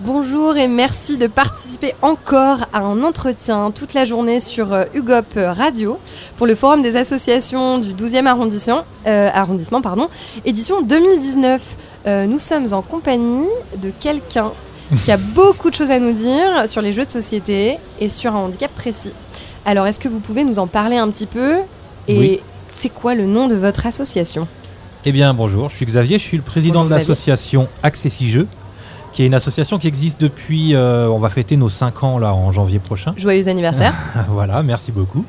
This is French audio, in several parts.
Bonjour et merci de participer encore à un entretien toute la journée sur UGOP Radio pour le Forum des associations du 12e arrondissement, édition 2019. Nous sommes en compagnie de quelqu'un qui a beaucoup de choses à nous dire sur les jeux de société et sur un handicap précis. Alors, est-ce que vous pouvez nous en parler un petit peu ? Et oui. C'est quoi le nom de votre association ? Eh bien, bonjour, je suis Xavier, je suis le président de l'association Accessi-Jeux, qui est une association qui existe depuis, on va fêter nos 5 ans là en janvier prochain. Joyeux anniversaire. Voilà, merci beaucoup.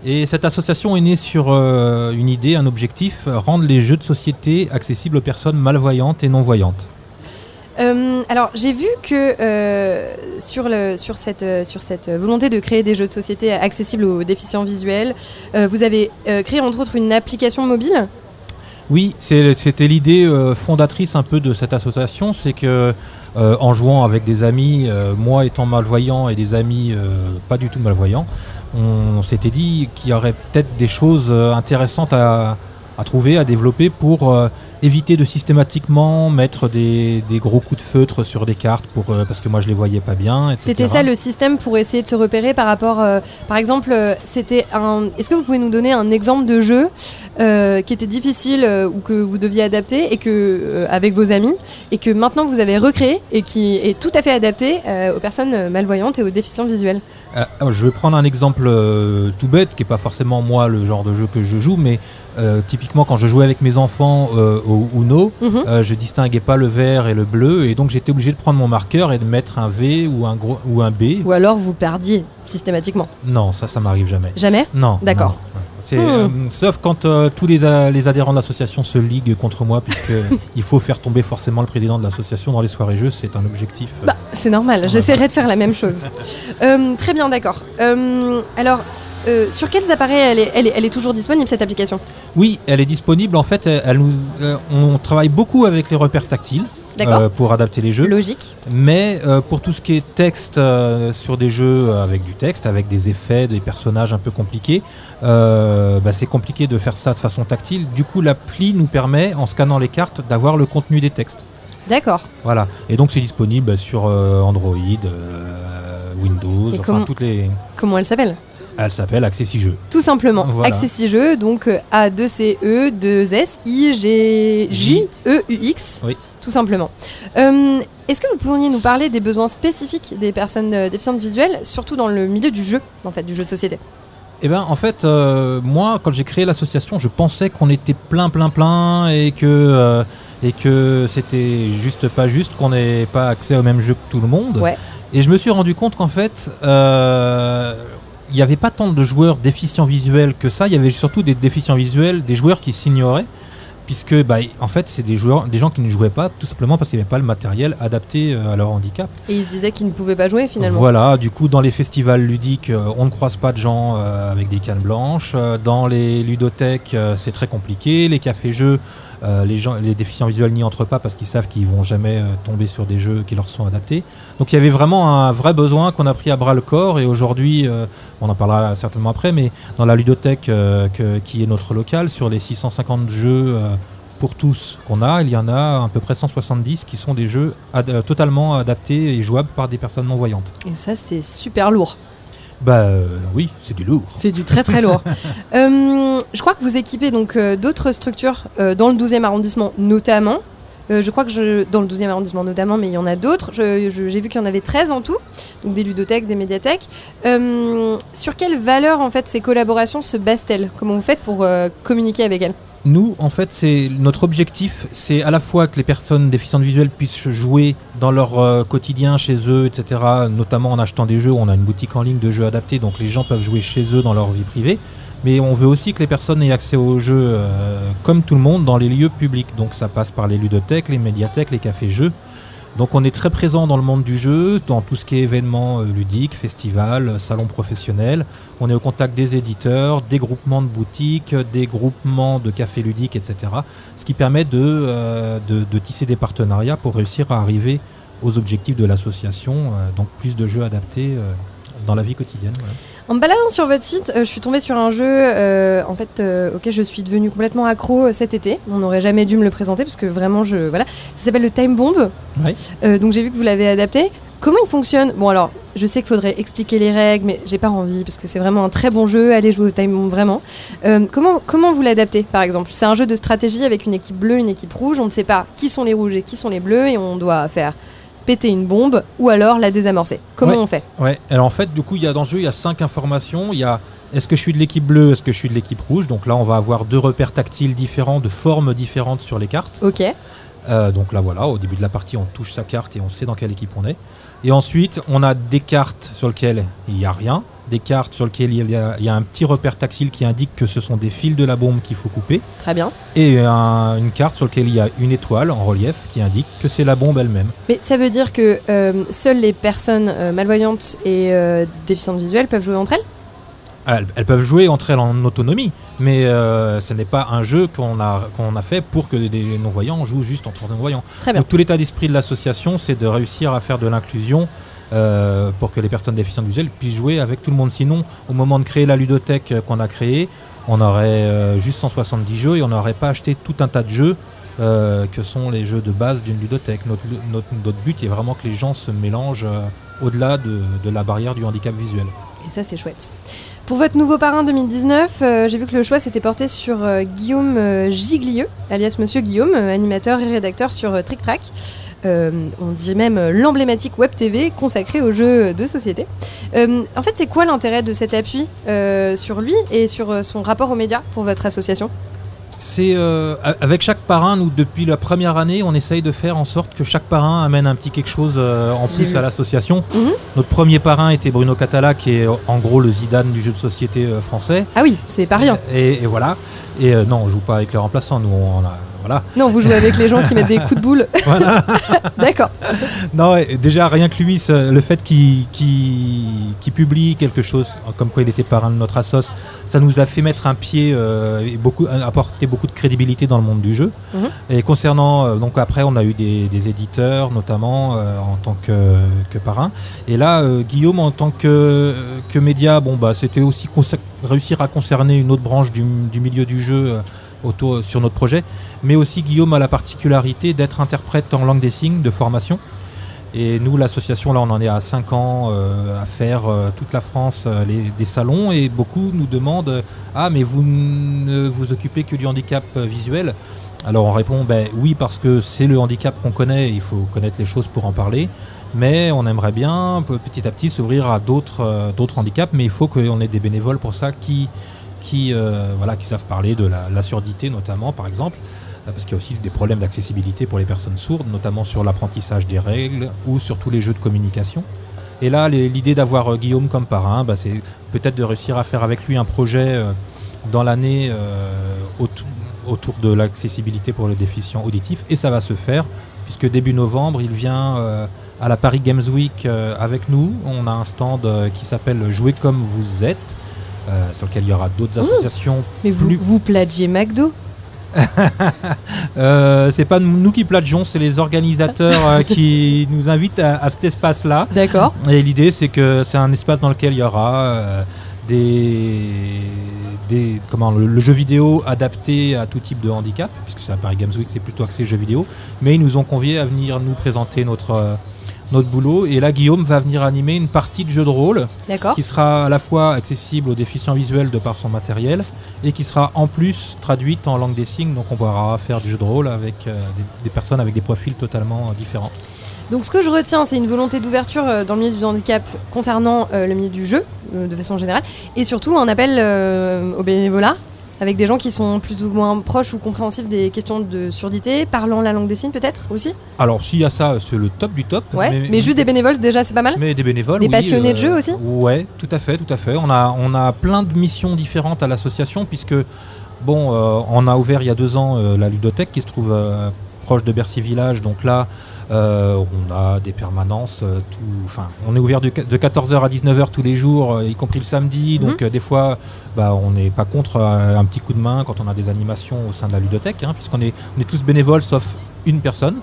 Et cette association est née sur une idée, un objectif, rendre les jeux de société accessibles aux personnes malvoyantes et non-voyantes. Alors j'ai vu que sur cette volonté de créer des jeux de société accessibles aux déficients visuels, vous avez créé entre autres une application mobile. Oui, c'était l'idée fondatrice un peu de cette association, c'est que en jouant avec des amis, moi étant malvoyant et des amis pas du tout malvoyants, on s'était dit qu'il y aurait peut-être des choses intéressantes à trouver, à développer pour éviter de systématiquement mettre des gros coups de feutre sur des cartes parce que moi je les voyais pas bien, etc. C'était ça le système pour essayer de se repérer par rapport, par exemple, est-ce que vous pouvez nous donner un exemple de jeu qui était difficile ou que vous deviez adapter et que avec vos amis et que maintenant vous avez recréé et qui est tout à fait adapté aux personnes malvoyantes et aux déficients visuels? Je vais prendre un exemple tout bête, qui n'est pas forcément moi le genre de jeu que je joue, mais typiquement quand je jouais avec mes enfants au Uno, je distinguais pas le vert et le bleu, et donc j'étais obligé de prendre mon marqueur et de mettre un V ou un B. Ou alors vous perdiez systématiquement? Non, ça m'arrive jamais. Jamais? Non. D'accord. Sauf quand tous les adhérents de l'association se liguent contre moi, puisqu'il faut faire tomber forcément le président de l'association dans les soirées jeux, c'est un objectif. C'est normal, j'essaierai de faire la même chose. Très bien, d'accord. Alors, sur quels appareils elle est toujours disponible, cette application? Oui, elle est disponible. En fait, on travaille beaucoup avec les repères tactiles. Pour adapter les jeux. Logique. Mais pour tout ce qui est texte sur des jeux avec du texte, avec des effets, des personnages un peu compliqués, c'est compliqué de faire ça de façon tactile. Du coup, l'appli nous permet, en scannant les cartes, d'avoir le contenu des textes. D'accord. Voilà. Et donc, c'est disponible sur Android, Windows, toutes les... Comment elle s'appelle ? Elle s'appelle Accessi-Jeux. Tout simplement. Voilà. Accessi-Jeux, donc A2CE2SIGJEUX. Oui. Tout simplement. Est-ce que vous pourriez nous parler des besoins spécifiques des personnes déficientes visuelles, surtout dans le milieu du jeu, du jeu de société? Eh bien, en fait, moi, quand j'ai créé l'association, je pensais qu'on était plein et que c'était pas juste, qu'on n'ait pas accès au même jeu que tout le monde. Ouais. Et je me suis rendu compte qu'en fait, il n'y avait pas tant de joueurs déficients visuels que ça. Il y avait surtout des déficients visuels, des joueurs qui s'ignoraient. Puisque en fait c'est des gens qui ne jouaient pas tout simplement parce qu'il n'y avait pas le matériel adapté à leur handicap. Et ils se disaient qu'ils ne pouvaient pas jouer finalement. Voilà, du coup dans les festivals ludiques on ne croise pas de gens avec des cannes blanches. Dans les ludothèques c'est très compliqué. Les cafés-jeux, les déficients visuels n'y entrent pas parce qu'ils savent qu'ils ne vont jamais tomber sur des jeux qui leur sont adaptés. Donc il y avait vraiment un vrai besoin qu'on a pris à bras le corps, et aujourd'hui, on en parlera certainement après, mais dans la ludothèque qui est notre local, sur les 650 jeux pour tous qu'on a, il y en a à peu près 170 qui sont des jeux totalement adaptés et jouables par des personnes non-voyantes. Et ça, c'est super lourd. Oui, c'est du lourd. C'est du très très lourd. Je crois que vous équipez donc d'autres structures dans le 12e arrondissement notamment. Je crois que dans le 12e arrondissement notamment, mais il y en a d'autres. J'ai vu qu'il y en avait 13 en tout, donc des ludothèques, des médiathèques. Sur quelle valeur en fait ces collaborations se basent-elles? Comment vous faites pour communiquer avec elles? Nous, en fait, notre objectif, c'est à la fois que les personnes déficientes visuelles puissent jouer dans leur quotidien chez eux, etc., notamment en achetant des jeux. On a une boutique en ligne de jeux adaptés, donc les gens peuvent jouer chez eux dans leur vie privée. Mais on veut aussi que les personnes aient accès aux jeux comme tout le monde dans les lieux publics. Donc ça passe par les ludothèques, les médiathèques, les cafés-jeux. Donc on est très présent dans le monde du jeu, dans tout ce qui est événements ludiques, festivals, salons professionnels. On est au contact des éditeurs, des groupements de boutiques, des groupements de cafés ludiques, etc. Ce qui permet de tisser des partenariats pour réussir à arriver aux objectifs de l'association, donc plus de jeux adaptés dans la vie quotidienne. Voilà. En me baladant sur votre site, je suis tombée sur un jeu auquel je suis devenue complètement accro cet été. On n'aurait jamais dû me le présenter parce que vraiment, voilà. Ça s'appelle le Time Bomb. Ouais. Donc j'ai vu que vous l'avez adapté. Comment il fonctionne ? Bon alors, je sais qu'il faudrait expliquer les règles, mais j'ai pas envie parce que c'est vraiment un très bon jeu. Allez jouer au Time Bomb, vraiment. Comment vous l'adaptez, par exemple ? C'est un jeu de stratégie avec une équipe bleue, une équipe rouge. On ne sait pas qui sont les rouges et qui sont les bleus et on doit faire péter une bombe ou alors la désamorcer. Comment on fait ? Ouais. Alors en fait, du coup, dans ce jeu, il y a 5 informations. Il y a est-ce que je suis de l'équipe bleue, est-ce que je suis de l'équipe rouge ? Donc là, on va avoir 2 repères tactiles différents, de formes différentes sur les cartes. Ok. Donc là, voilà, au début de la partie, on touche sa carte et on sait dans quelle équipe on est. Et ensuite, on a des cartes sur lesquelles il n'y a rien, des cartes sur lesquelles il y a un petit repère tactile qui indique que ce sont des fils de la bombe qu'il faut couper. Très bien. Et une carte sur laquelle il y a une étoile en relief qui indique que c'est la bombe elle-même. Mais ça veut dire que seules les personnes malvoyantes et déficientes visuelles peuvent jouer entre elles ? Elles peuvent jouer entre elles en autonomie, mais ce n'est pas un jeu qu'on a fait pour que des non-voyants jouent juste entre non-voyants. Très bien. Donc tout l'état d'esprit de l'association, c'est de réussir à faire de l'inclusion pour que les personnes déficientes visuelles puissent jouer avec tout le monde. Sinon, au moment de créer la ludothèque qu'on a créée, on aurait juste 170 jeux et on n'aurait pas acheté tout un tas de jeux que sont les jeux de base d'une ludothèque. Notre but est vraiment que les gens se mélangent au-delà de la barrière du handicap visuel. Et ça, c'est chouette. Pour votre nouveau parrain 2019, j'ai vu que le choix s'était porté sur Guillaume Giglieux, alias Monsieur Guillaume, animateur et rédacteur sur Trick Track. On dit même l'emblématique Web TV consacrée aux jeux de société. En fait, c'est quoi l'intérêt de cet appui sur lui et sur son rapport aux médias pour votre association ? C'est avec chaque parrain, nous depuis la première année, on essaye de faire en sorte que chaque parrain amène un petit quelque chose en plus à l'association. Notre premier parrain était Bruno Catala, qui est en gros le Zidane du jeu de société français. Ah oui, c'est pas rien. Et voilà. Et non, on joue pas avec les remplaçants. Nous, voilà. Non, vous jouez avec les gens qui mettent des coups de boule. Voilà. D'accord. Non, déjà rien que lui, le fait qu'il publie quelque chose comme quoi il était parrain de notre assos, ça nous a fait mettre un pied et apporter beaucoup de crédibilité dans le monde du jeu. Et concernant, donc après on a eu des éditeurs notamment en tant que parrain. Et là, Guillaume en tant que média, c'était aussi réussir à concerner une autre branche du milieu du jeu sur notre projet, mais aussi Guillaume a la particularité d'être interprète en langue des signes de formation. Et nous, l'association, là, on en est à 5 ans à faire toute la France des salons, et beaucoup nous demandent « Ah, mais vous ne vous occupez que du handicap visuel ?» Alors on répond oui, parce que c'est le handicap qu'on connaît, il faut connaître les choses pour en parler, mais on aimerait bien petit à petit s'ouvrir à d'autres handicaps, mais il faut qu'on ait des bénévoles pour ça qui savent parler de la surdité notamment, par exemple, parce qu'il y a aussi des problèmes d'accessibilité pour les personnes sourdes, notamment sur l'apprentissage des règles ou sur tous les jeux de communication. Et là, l'idée d'avoir Guillaume comme parrain, c'est peut-être de réussir à faire avec lui un projet dans l'année autour de l'accessibilité pour les déficients auditifs, et ça va se faire, puisque début novembre, il vient à la Paris Games Week avec nous. On a un stand qui s'appelle « Jouez comme vous êtes », sur lequel il y aura d'autres associations. Mais vous plagiez McDo ? C'est pas nous qui plagions, c'est les organisateurs qui nous invitent à cet espace-là. D'accord. Et l'idée, c'est que c'est un espace dans lequel il y aura le jeu vidéo adapté à tout type de handicap, puisque c'est à Paris Games Week, c'est plutôt axé jeux vidéo. Mais ils nous ont conviés à venir nous présenter notre boulot, et là Guillaume va venir animer une partie de jeu de rôle qui sera à la fois accessible aux déficients visuels de par son matériel et qui sera en plus traduite en langue des signes, donc on pourra faire du jeu de rôle avec des personnes avec des profils totalement différents. Donc ce que je retiens, c'est une volonté d'ouverture dans le milieu du handicap concernant le milieu du jeu de façon générale, et surtout un appel au bénévolat avec des gens qui sont plus ou moins proches ou compréhensifs des questions de surdité, parlant la langue des signes peut-être aussi. Alors s'il y a ça, c'est le top du top. Ouais, mais juste des bénévoles déjà, c'est pas mal. Mais des bénévoles, des passionnés de jeu aussi. Ouais, tout à fait. On a plein de missions différentes à l'association, puisque on a ouvert il y a 2 ans la ludothèque qui se trouve proche de Bercy Village, donc là on a des permanences, on est ouvert de 14h à 19h tous les jours, y compris le samedi, donc des fois on n'est pas contre un petit coup de main quand on a des animations au sein de la ludothèque, puisqu'on est tous bénévoles sauf une personne.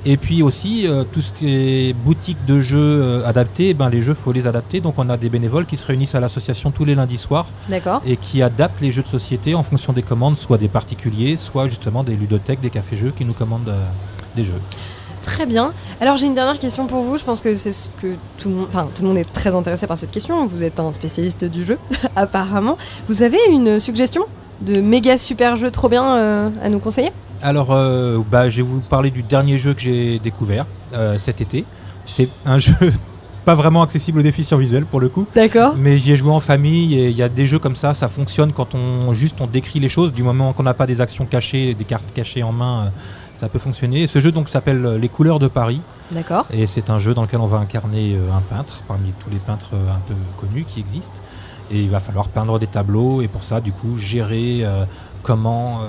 Et puis aussi, tout ce qui est boutique de jeux adaptés, les jeux, il faut les adapter. Donc on a des bénévoles qui se réunissent à l'association tous les lundis soirs. D'accord. Et qui adaptent les jeux de société en fonction des commandes, soit des particuliers, soit justement des ludothèques, des cafés-jeux qui nous commandent des jeux. Très bien. Alors j'ai une dernière question pour vous. Je pense que c'est ce que tout le monde est très intéressé par cette question. Vous êtes un spécialiste du jeu, apparemment. Vous avez une suggestion de méga super jeu trop bien à nous conseiller ? Alors, je vais vous parler du dernier jeu que j'ai découvert cet été. C'est un jeu pas vraiment accessible aux déficients visuels pour le coup. D'accord. Mais j'y ai joué en famille et il y a des jeux comme ça fonctionne quand on décrit les choses. Du moment qu'on n'a pas des actions cachées, des cartes cachées en main, ça peut fonctionner. Et ce jeu donc s'appelle Les Couleurs de Paris. D'accord. Et c'est un jeu dans lequel on va incarner un peintre, parmi tous les peintres un peu connus qui existent. Et il va falloir peindre des tableaux et pour ça du coup gérer comment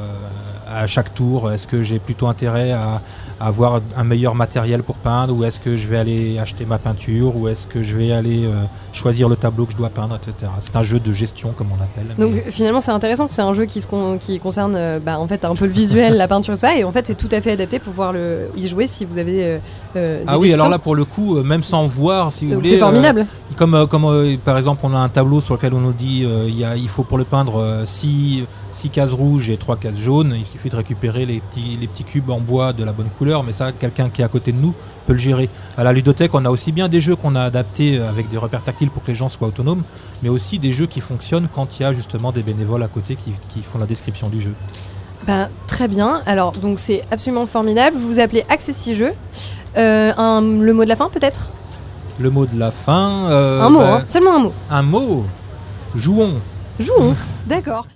à chaque tour, est-ce que j'ai plutôt intérêt à avoir un meilleur matériel pour peindre, ou est-ce que je vais aller acheter ma peinture, ou est-ce que je vais aller choisir le tableau que je dois peindre, etc. C'est un jeu de gestion comme on appelle. Donc finalement c'est intéressant que c'est un jeu qui concerne en fait un peu le visuel, la peinture, tout ça, et en fait c'est tout à fait adapté pour pouvoir y jouer si vous avez ah oui, alors là pour le coup, même sans voir, si vous voulez. C'est formidable. Comme par exemple on a un tableau sur lequel on nous dit il faut pour le peindre 6 cases rouges et 3 cases jaunes, il suffit de récupérer les petits cubes en bois de la bonne couleur, mais ça quelqu'un qui est à côté de nous peut le gérer. À la ludothèque on a aussi bien des jeux qu'on a adaptés avec des repères tactiles pour que les gens soient autonomes, mais aussi des jeux qui fonctionnent quand il y a justement des bénévoles à côté qui font la description du jeu. Très bien, alors donc c'est absolument formidable. Vous vous appelez Accessi-Jeux. Le mot de la fin peut-être ? Le mot de la fin un mot, seulement un mot. Un mot. Jouons. Jouons, d'accord.